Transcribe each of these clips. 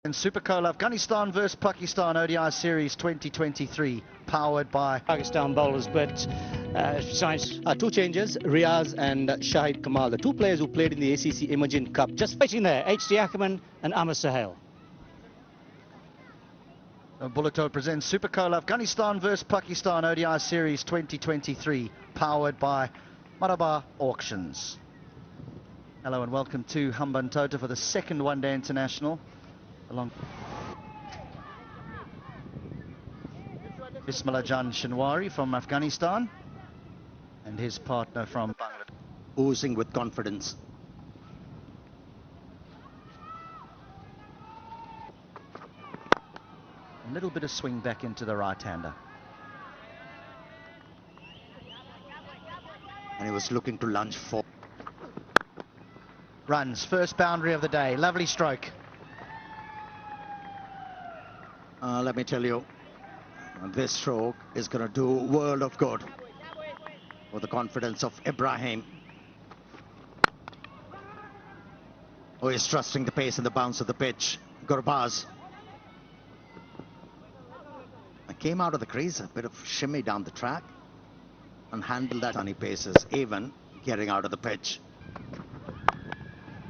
In Super Coal, Afghanistan versus Pakistan ODI Series 2023, powered by Pakistan bowlers, but science. Two changes, Riaz and Shahid Kamal, the two players who played in the ACC Emerging Cup. Just waiting there, H.D. Ackerman and Amar Sahel. Bulleto presents Super Coal, Afghanistan versus Pakistan ODI Series 2023, powered by Malabar Auctions. Hello and welcome to Hambantota for the second one-day international. Along Bismillahjan Shinwari from Afghanistan and his partner from Bangladesh. Oozing with confidence. A little bit of swing back into the right-hander. And he was looking to lunge for. Runs, first boundary of the day, lovely stroke. Let me tell you, this stroke is going to do a world of good for the confidence of Ibrahim, who is trusting the pace and the bounce of the pitch. Gurbaz came out of the crease, a bit of shimmy down the track, and handled that sunny paces, even getting out of the pitch.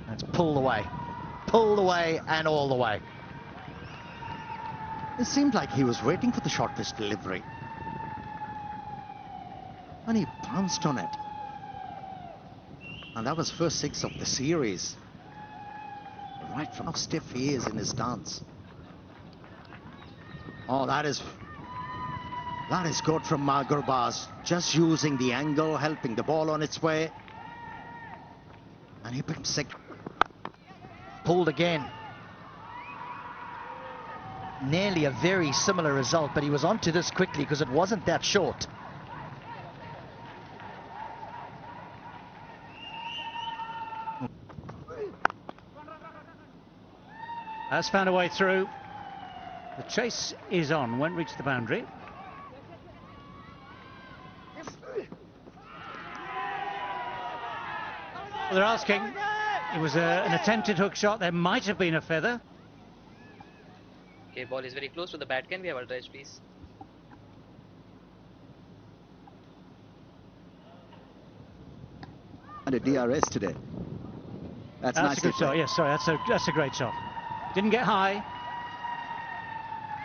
That's pulled away and all the way. It seemed like he was waiting for the short pitch delivery, and he pounced on it. And that was first six of the series. Right from how stiff he is in his stance. Oh, that is good from Gurbaz. Just using the angle, helping the ball on its way. And he picked six. Pulled again. Nearly a very similar result, but he was onto this quickly because it wasn't that short. Has found a way through. The chase is on, won't reach the boundary. Well, they're asking. It was an attempted hook shot. There might have been a feather. Okay, ball is very close to the bat. Can we have ultra edge, please? And a DRS today. That's a good shot. Yes, sorry, that's a great shot. Didn't get high.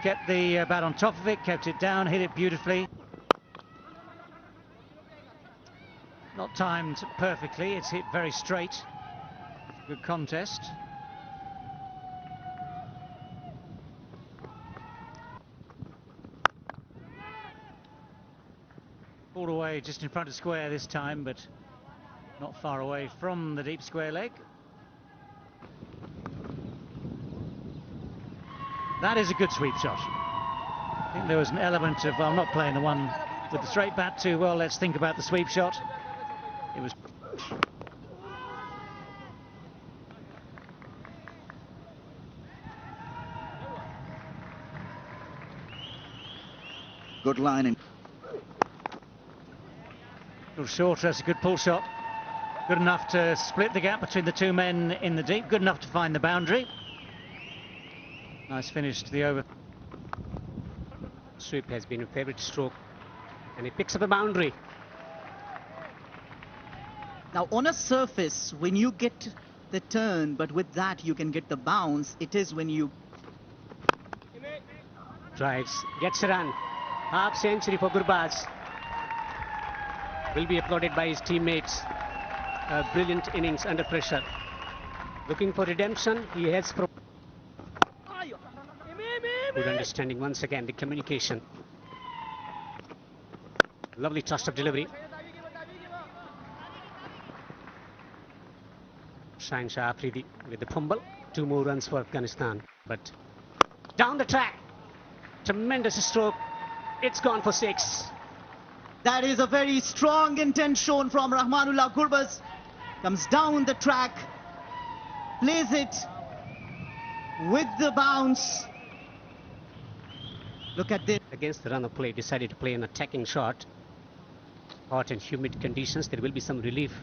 Kept the bat on top of it, kept it down, hit it beautifully. Not timed perfectly. It's hit very straight. Good contest. Pulled away just in front of square this time, but not far away from the deep square leg. That is a good sweep shot. I think there was an element of, well, I'm not playing the one with the straight bat too well. Let's think about the sweep shot. It was. Good lining. A little short, that's a good pull shot. Good enough to split the gap between the two men in the deep. Good enough to find the boundary. Nice finish to the over. Sweep has been a favourite stroke, and he picks up a boundary. Now on a surface, when you get the turn, but with that you can get the bounce, it is when you... Drives, gets a run. Half century for Gurbaz. Will be applauded by his teammates. A brilliant innings under pressure. Looking for redemption, he heads for... Good understanding once again, the communication. Lovely touch-up delivery. Shine Shah Afridi with the fumble. 2 more runs for Afghanistan. But down the track. Tremendous stroke. It's gone for 6. That is a very strong intent shown from Rahmanullah Gurbaz. Comes down the track. Plays it with the bounce. Look at this. Against the run of play, decided to play an attacking shot. Hot and humid conditions, there will be some relief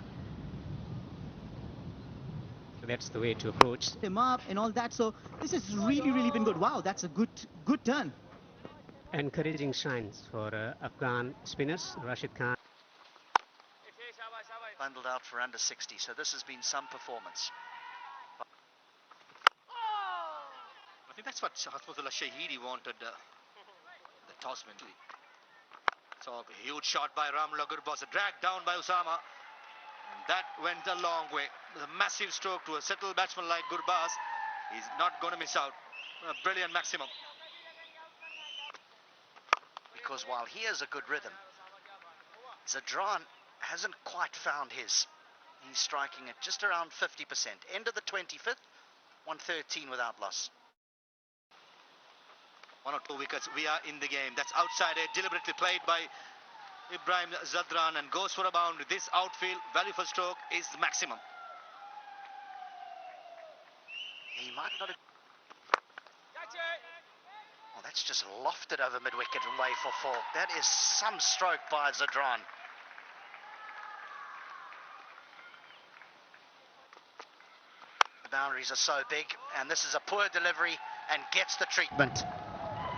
to that's the way to approach. Him up and all that. So this has really been good. Wow, that's a good turn. Encouraging signs for Afghan spinners. Rashid Khan. Bundled out for under 60, so this has been some performance. I think that's what Hasmutullah Shahidi wanted, the tossman. So a huge shot by Rahmanullah Gurbaz, dragged down by Usama. And that went a long way. A massive stroke to a settled batsman like Gurbaz. He's not going to miss out. A brilliant maximum. Because while he has a good rhythm, Zadran hasn't quite found his. He's striking at just around 50%. End of the 25th, 113 without loss. 1 or 2 wickets, we are in the game. That's outside edge, deliberately played by Ibrahim Zadran and goes for a boundary. This outfield value for stroke is maximum. He might not have... Oh, that's just lofted over mid-wicket and way for 4. That is some stroke by Zadran. The boundaries are so big, and this is a poor delivery and gets the treatment.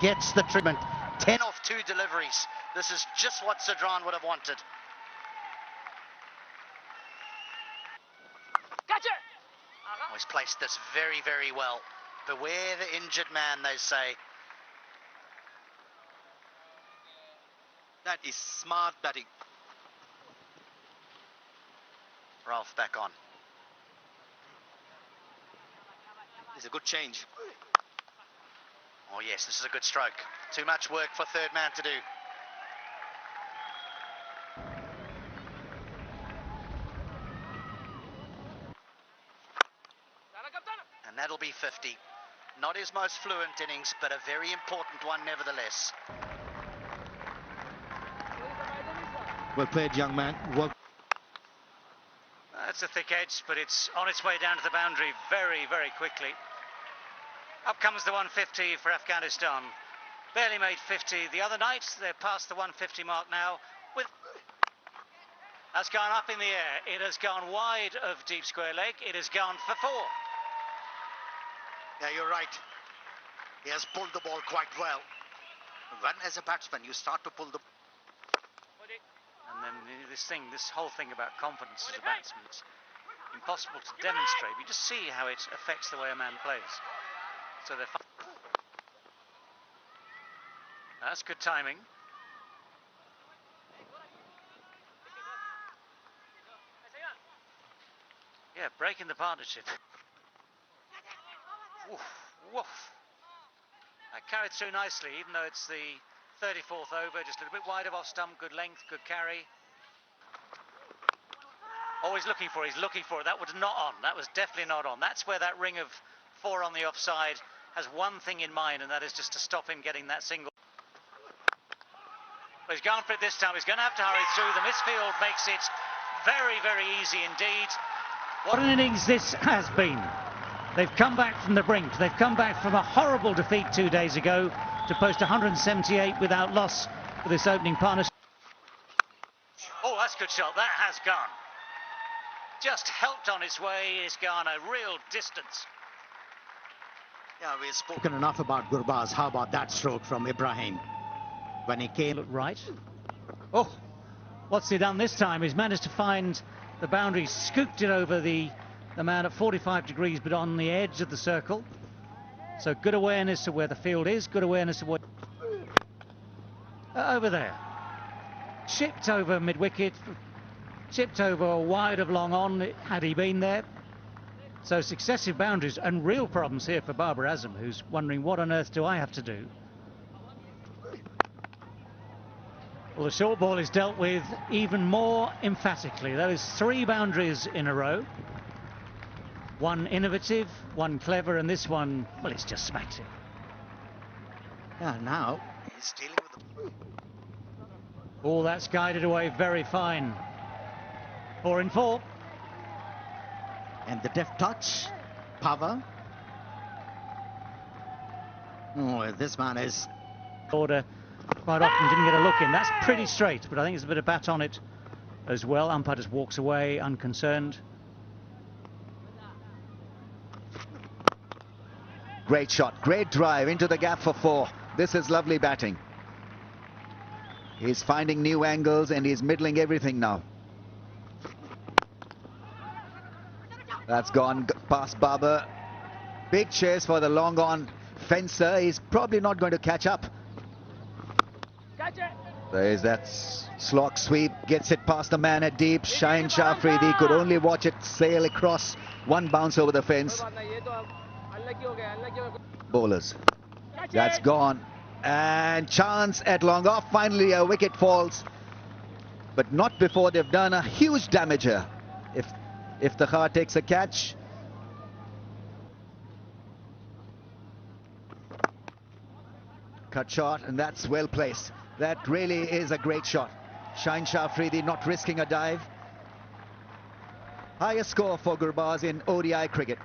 Gets the treatment. 10 off 2 deliveries. This is just what Zadran would have wanted. Oh, he's placed this very well. Beware the injured man, they say. That is smart batting. Ralph back on. It's a good change. Oh yes, this is a good stroke. Too much work for third man to do. And that'll be 50. Not his most fluent innings, but a very important one nevertheless. Well played, young man. Well. That's a thick edge, but it's on its way down to the boundary very quickly. Up comes the 150 for Afghanistan. Barely made 50 the other night. They're past the 150 mark now. That's gone up in the air. It has gone wide of deep square leg. It has gone for 4. Yeah, you're right. He has pulled the ball quite well. When as a batsman you start to pull the... And then this whole thing about confidence as a batsman, it's impossible to demonstrate. You just see how it affects the way a man plays. So they're that's good timing. Yeah, breaking the partnership. Woof, woof. That carried through nicely, even though it's the 34th over, just a little bit wide of off stump, good length, good carry. Oh, he's looking for it. That was not on. That was definitely not on. That's where that ring of 4 on the offside has one thing in mind, and that is just to stop him getting that single. But he's gone for it this time. He's going to have to hurry through. The misfield makes it very easy indeed. What an innings this has been. They've come back from the brink. They've come back from a horrible defeat 2 days ago to post 178 without loss for this opening partnership. Oh, that's a good shot. That has gone. Just helped on its way. It's gone a real distance. Yeah, we've spoken enough about Gurbaz. How about that stroke from Ibrahim? When he came... Look right. Oh, what's he done this time? He's managed to find the boundary, scooped it over the man at 45 degrees, but on the edge of the circle. So good awareness of where the field is, good awareness of what... over there. Chipped over mid-wicket, chipped over wide of long on, had he been there. So successive boundaries and real problems here for Babar Azam, who's wondering, what on earth do I have to do? Well, the short ball is dealt with even more emphatically. Those 3 boundaries in a row. One innovative, one clever, and this one, well, it's just smacked him. Yeah, now he's dealing with the... Oh, that's guided away very fine. 4 in 4. And the deft touch, power. Oh, this man is... Order quite often didn't get a look in. That's pretty straight, but I think there's a bit of bat on it as well. Umpire just walks away, unconcerned. Great shot, great drive into the gap for 4. This is lovely batting. He's finding new angles and he's middling everything now. That's gone past Babar. Big chase for the long on fencer. He's probably not going to catch up. There is that slog sweep, gets it past the man at deep. Shaheen Shah Afridi could only watch it sail across. One bounce over the fence. Bowlers. That's gone. And chance at long off. Finally a wicket falls. But not before they've done a huge damage here. If the Khar takes a catch. Cut shot, and that's well placed. That really is a great shot. Shaheen Shah Afridi not risking a dive. Highest score for Gurbaz in ODI cricket.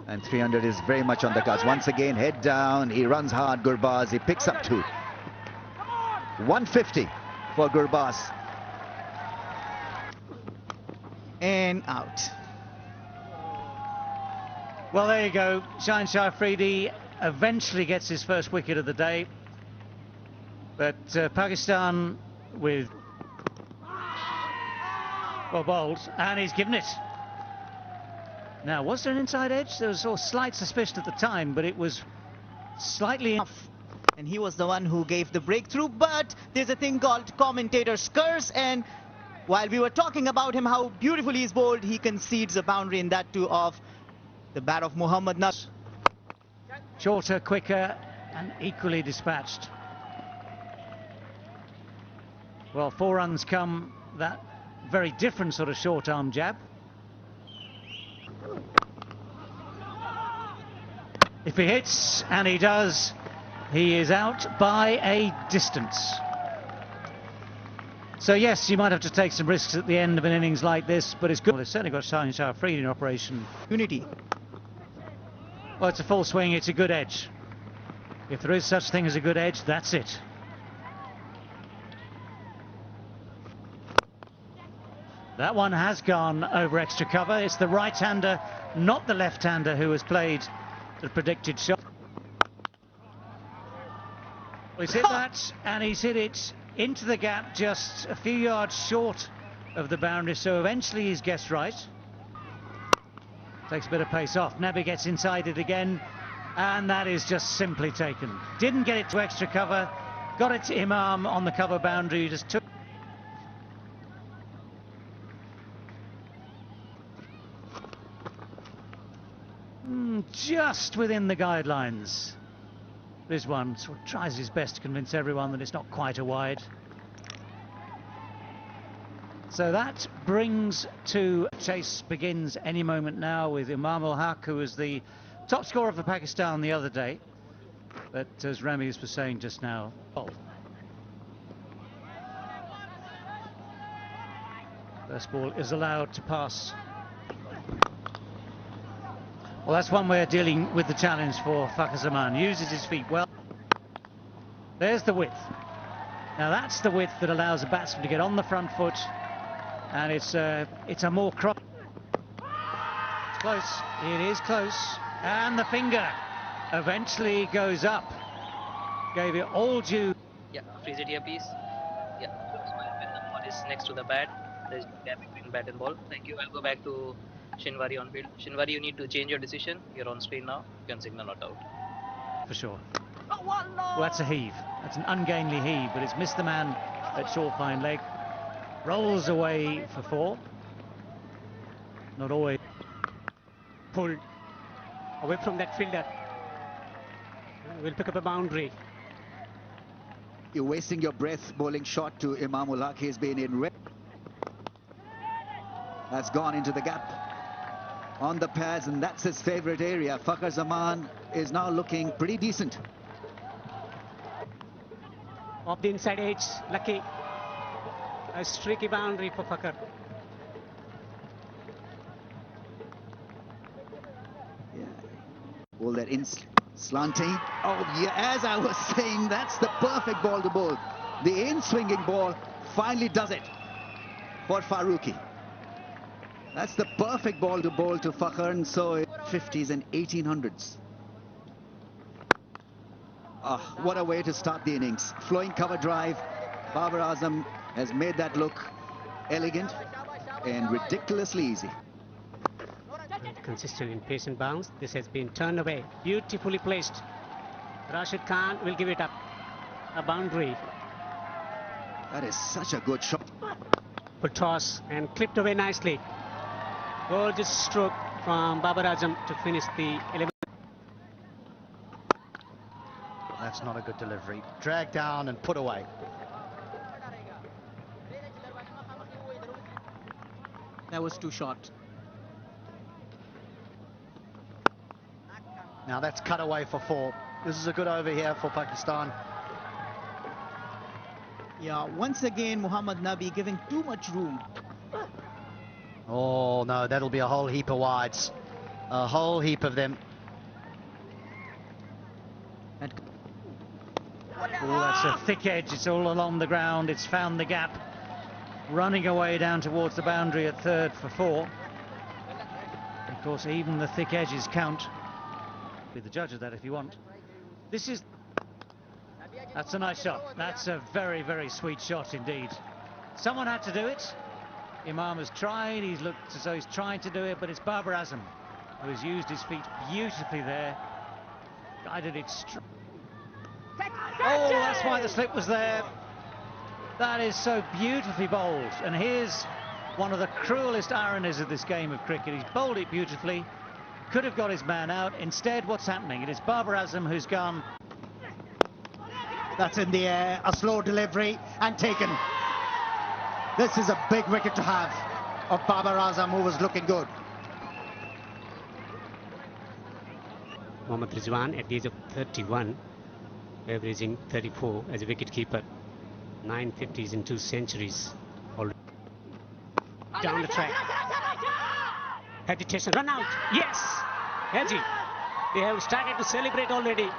And 300 is very much on the cards. Once again, head down. He runs hard, Gurbaz. He picks up 2. 150 for Gurbaz. And out. Well, there you go. Shaheen Shah Afridi eventually gets his first wicket of the day. But Pakistan with... well, bowled, and he's given it. Now, was there an inside edge? There was a slight suspicion at the time, but it was slightly off. And he was the one who gave the breakthrough. But there's a thing called commentator's curse, and while we were talking about him, how beautifully he's bowled, he concedes a boundary, and that too off the bat of Mohammad Nas. Shorter, quicker, and equally dispatched. Well, 4 runs come that very different sort of short-arm jab. If he hits, and he does, he is out by a distance. So yes, you might have to take some risks at the end of an innings like this, but it's good. Well, they've certainly got Shaheen Shah Afridi in operation. Unity. Well, it's a full swing, it's a good edge. If there is such thing as a good edge, that's it. That one has gone over extra cover. It's the right-hander, not the left-hander, who has played the predicted shot. Well, he's hit that, and he's hit it into the gap just a few yards short of the boundary, so eventually he's guessed right. Takes a bit of pace off. Nabi gets inside it again, and that is just simply taken. Didn't get it to extra cover, got it to Imam on the cover boundary, just took... just within the guidelines. This one sort of tries his best to convince everyone that it's not quite a wide. So that brings to... chase begins any moment now with Imam ul-Haq, who was the top scorer for Pakistan the other day. But as Ramiz was saying just now, first ball is allowed to pass. Well, that's one way of dealing with the challenge for Fakhar Zaman. Uses his feet well. There's the width. Now that's the width that allows a batsman to get on the front foot, and it's a more cross. It's close. It is close, and the finger eventually goes up. Gave it all due. Yeah, freeze it here, please. Yeah, when the ball is next to the bat, there's no gap between bat and ball. Thank you. I'll go back to Shinwari on field. Shinwari, you need to change your decision. You're on screen now. You can signal not out. For sure. Well, that's a heave. That's an ungainly heave, but it's missed the man at short fine leg. Rolls away for 4. Not always. Pulled away from that fielder. Will pick up a boundary. You're wasting your breath bowling shot to Imam ul-Haq. He's been in red. That's gone into the gap on the pads, and that's his favorite area. Fakhar Zaman is now looking pretty decent. Off the inside edge, lucky. A streaky boundary for Fakhar. Yeah. All that in slanting. Oh, yeah, as I was saying, that's the perfect ball to bowl. The in-swinging ball finally does it for Farooqi. That's the perfect ball to bowl to Fakhar, and so 1950s and 1800s. What a way to start the innings. Flowing cover drive. Babar Azam has made that look elegant and ridiculously easy. Consistent in pace and bounce. This has been turned away. Beautifully placed. Rashid Khan will give it up. A boundary. That is such a good shot. Full toss and clipped away nicely. Gorgeous stroke from Babar Azam to finish the 11. That's not a good delivery. Dragged down and put away. That was too short. Now that's cut away for 4. This is a good over here for Pakistan. Yeah, once again, Muhammad Nabi giving too much room. Oh no, that'll be a whole heap of wides. A whole heap of them. Oh, that's a thick edge. It's all along the ground. It's found the gap. Running away down towards the boundary at third for 4. Of course, even the thick edges count. Be the judge of that if you want. That's a nice shot. That's a very, very sweet shot indeed. Someone had to do it. Imam has tried. He's looked as though he's trying to do it, but it's Babar Azam who has used his feet beautifully there. Guided it straight. Oh, that's why the slip was there. That is so beautifully bowled. And here's one of the cruelest ironies of this game of cricket. He's bowled it beautifully. Could have got his man out. Instead, what's happening? It is Babar Azam who's gone. That's in the air, a slow delivery and taken. This is a big wicket to have of Babar Azam, who was looking good. Mohammad Rizwan at the age of 31, averaging 34 as a wicketkeeper. 950s in 2 centuries. Already down the track. Hesitation, run out. Yes, Haji. They have started to celebrate already.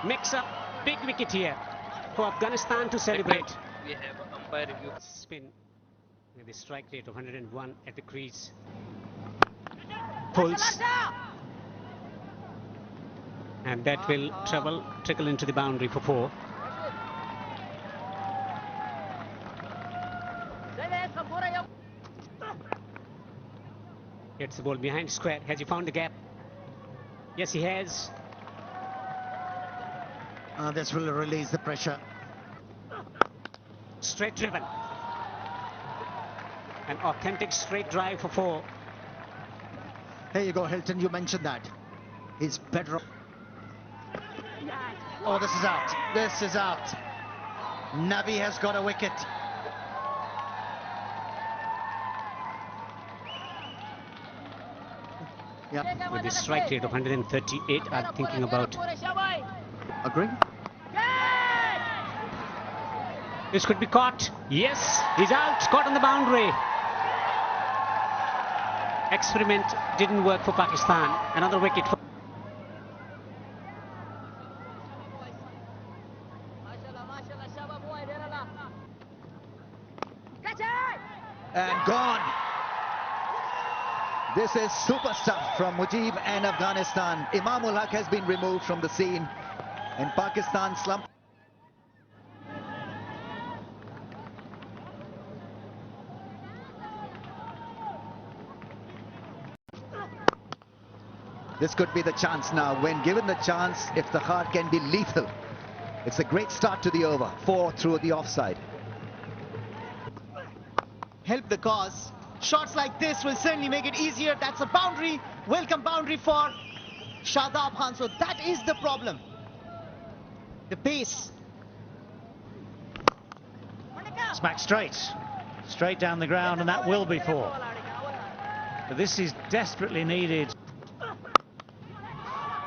Makes up big wicket here for Afghanistan to celebrate. We have umpire review. Spin with a strike rate of 101 at the crease. Pulls. And that will trickle into the boundary for 4. Gets the ball behind square. Has he found the gap? Yes, he has. This will release the pressure. Straight driven. An authentic straight drive for 4. Here you go, Hilton, you mentioned that. He's better. Oh, this is out. This is out. Nabi has got a wicket. Yeah. With the strike rate of 138, I'm thinking about. Agree? This could be caught. Yes, he's out. Caught on the boundary. Experiment didn't work for Pakistan. Another wicket for. And gone. This is super stuff from Mujib and Afghanistan. Imamul Haq has been removed from the scene, and Pakistan slump. This could be the chance now. When given the chance, if the heart can be lethal, it's a great start to the over. 4 through the offside. Help the cause. Shots like this will certainly make it easier. That's a boundary. Welcome boundary for Shadab Khan. So that is the problem. The pace. Smack straight down the ground, and that will be 4. But this is desperately needed.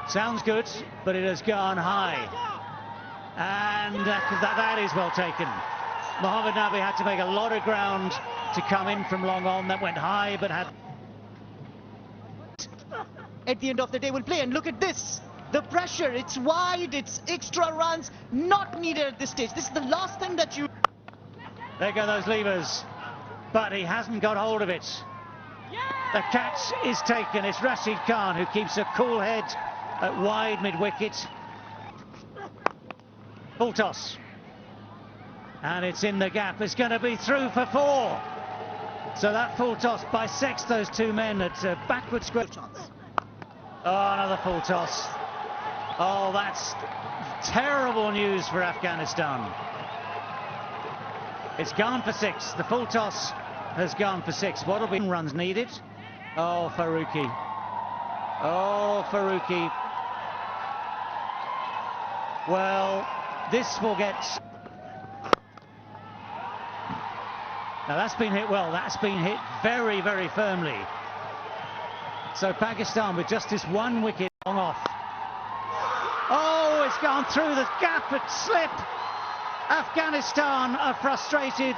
Sounds good, but it has gone high. And that is well taken. Mohammad Nabi had to make a lot of ground to come in from long on. That went high, but had... At the end of the day, we'll play. And look at this. The pressure. It's wide. It's extra runs. Not needed at this stage. This is the last thing that you... There go those levers. But he hasn't got hold of it. The catch is taken. It's Rashid Khan who keeps a cool head at wide mid-wicket. Full toss. And it's in the gap. It's going to be through for 4. So that full toss bisects those two men at backward square. Oh, another full toss. Oh, that's terrible news for Afghanistan. It's gone for 6. The full toss has gone for 6. What'll be runs needed? Oh, Farooqi. Oh, Farooqi. Well, this will get... Now that's been hit well. That's been hit very, very firmly. So Pakistan with just this 1 wicket long off. Oh, it's gone through the gap at slip. Afghanistan are frustrated